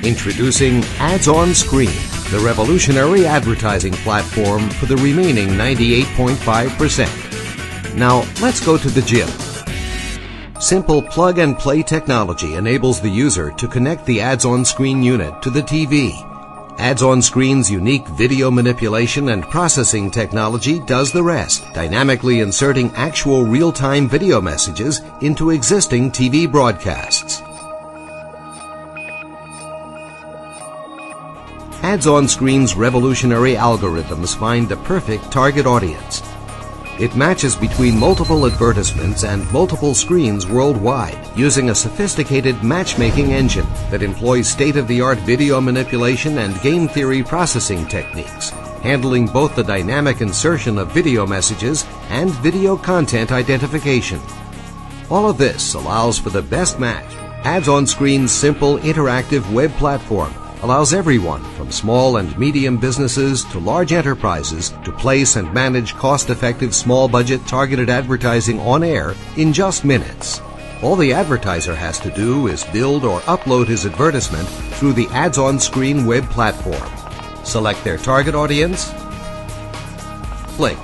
Introducing Ads on Screen, the revolutionary advertising platform for the remaining 98.5%. Now, let's go to the gym. Simple plug-and-play technology enables the user to connect the Ads on Screen unit to the TV. Ads on Screen's unique video manipulation and processing technology does the rest, dynamically inserting actual real-time video messages into existing TV broadcasts. Ads on Screen's revolutionary algorithms find the perfect target audience. It matches between multiple advertisements and multiple screens worldwide using a sophisticated matchmaking engine that employs state-of-the-art video manipulation and game theory processing techniques, handling both the dynamic insertion of video messages and video content identification. All of this allows for the best match. Ads on Screen's simple interactive web platform allows everyone from small and medium businesses to large enterprises to place and manage cost-effective small-budget targeted advertising on air in just minutes. All the advertiser has to do is build or upload his advertisement through the Ads on Screen web platform. Select their target audience, click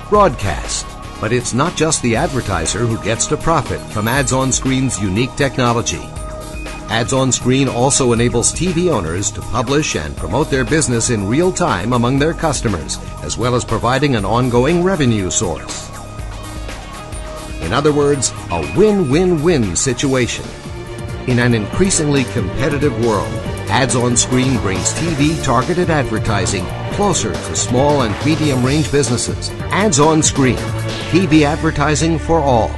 Broadcast. But it's not just the advertiser who gets to profit from Ads on Screen's unique technology. Ads on Screen also enables TV owners to publish and promote their business in real time among their customers, as well as providing an ongoing revenue source. In other words, a win-win-win situation. In an increasingly competitive world, Ads on Screen brings TV targeted advertising closer to small and medium range businesses. Ads on Screen, TV advertising for all.